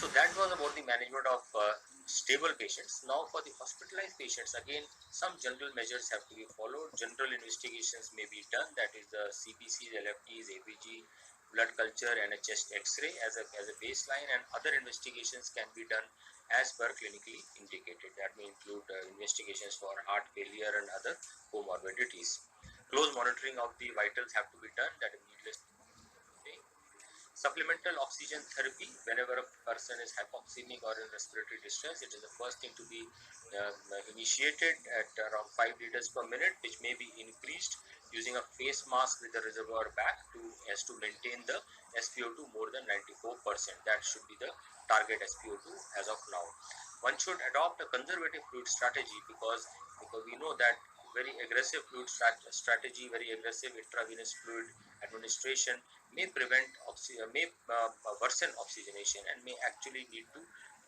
So that was about the management of stable patients. Now for the hospitalized patients, again, some general measures have to be followed. General investigations may be done, that is the CBCs, LFTs, APG, blood culture and a chest x-ray as a baseline, and other investigations can be done as per clinically indicated. That may include investigations for heart failure and other comorbidities. Close monitoring of the vitals have to be done, that is needless to say. Supplemental oxygen therapy, whenever a person is hypoxemic or in respiratory distress, it is the first thing to be initiated at around 5 liters per minute, which may be increased using a face mask with a reservoir back to maintain the SpO2 more than 94%. That should be the target SpO2 as of now. One should adopt a conservative fluid strategy because we know that very aggressive fluid strategy, very aggressive intravenous fluid administration may worsen oxygenation and may actually lead to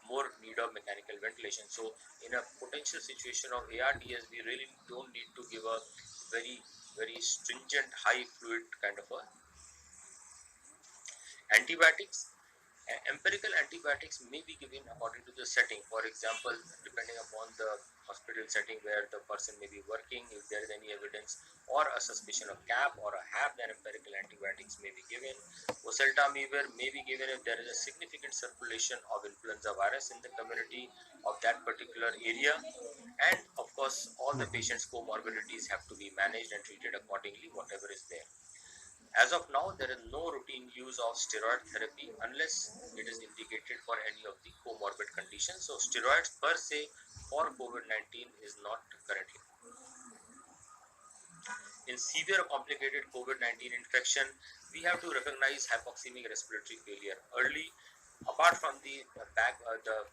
more need of mechanical ventilation. So in a potential situation of ARDS, we really don't need to give a very stringent high fluid kind of a antibiotics. Empirical antibiotics may be given according to the setting. For example, depending upon the hospital setting where the person may be working, if there is any evidence or a suspicion of CAP or a HAP, then empirical antibiotics may be given. Oseltamivir may be given if there is a significant circulation of influenza virus in the community of that particular area. And of course, all the patients' comorbidities have to be managed and treated accordingly, whatever is there. As of now, there is no routine use of steroid therapy unless it is indicated for any of the comorbid conditions. So steroids per se for COVID-19 is not currently. In severe or complicated COVID-19 infection, we have to recognize hypoxemic respiratory failure early. Apart from the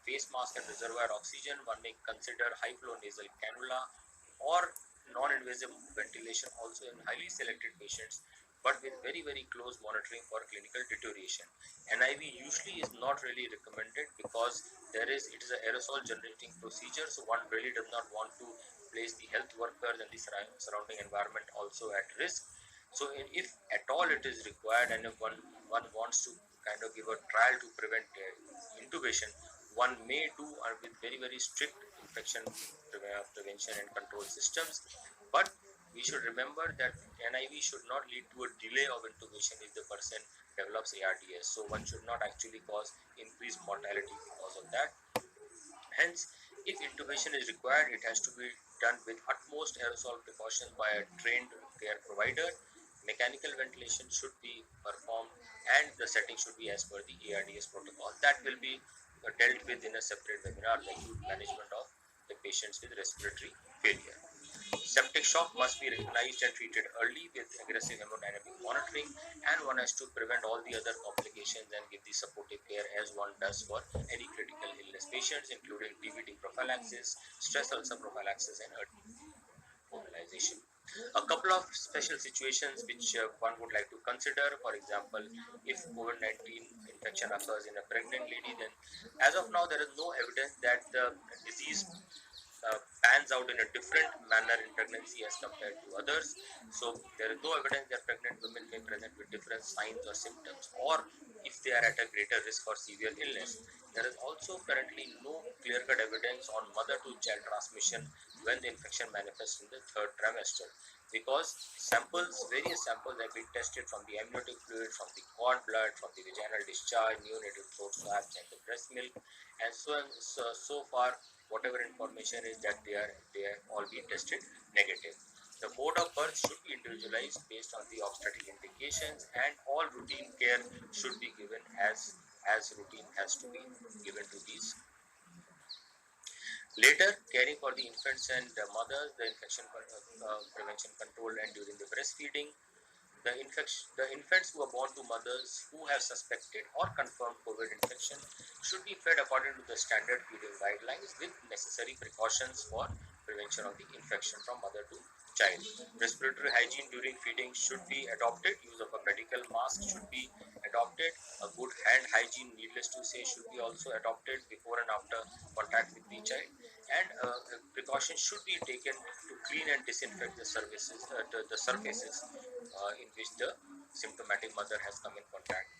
face mask and reservoir oxygen, one may consider high flow nasal cannula or non-invasive ventilation also in highly selected patients, but with very close monitoring for clinical deterioration. NIV usually is not really recommended because it is an aerosol generating procedure, so one really does not want to place the health workers and the surrounding environment also at risk. So if at all it is required, and if one wants to kind of give a trial to prevent intubation, one may do with very strict infection prevention and control systems. But we should remember that NIV should not lead to a delay of intubation if the person develops ARDS. So one should not actually cause increased mortality because of that. Hence, if intubation is required, it has to be done with utmost aerosol precautions by a trained care provider. Mechanical ventilation should be performed and the setting should be as per the ARDS protocol. That will be dealt with in a separate webinar, the acute management of the patients with respiratory failure. Septic shock must be recognized and treated early with aggressive hemodynamic monitoring, and one has to prevent all the other complications and give the supportive care as one does for any critical illness patients, including DVT prophylaxis, stress ulcer prophylaxis, and mobilization. A couple of special situations which one would like to consider. For example, if COVID-19 infection occurs in a pregnant lady, then as of now there is no evidence that the disease pans out in a different manner in pregnancy as compared to others. So there is no evidence that pregnant women may present with different signs or symptoms, or if they are at a greater risk for severe illness. There is also currently no clear-cut evidence on mother-to-child transmission when the infection manifests in the third trimester, because various samples have been tested from the amniotic fluid, from the cord blood, from the vaginal discharge, neonatal throat swabs, and the breast milk, and so far whatever information is that they are all being tested negative. The mode of birth should be individualized based on the obstetric indications, and all routine care should be given as routine has to be given to these. Later, caring for the infants and the mothers, the infection prevention control, and during the breastfeeding, the infants who are born to mothers who have suspected or confirmed COVID infection should be fed according to the standard feeding guidelines with necessary precautions for prevention of the infection from mother to child. Respiratory hygiene during feeding should be adopted. Use of a medical mask should be adopted. A good hand hygiene, needless to say, should be also adopted before and after contact with the child. And precautions should be taken to clean and disinfect the surfaces in which the symptomatic mother has come in contact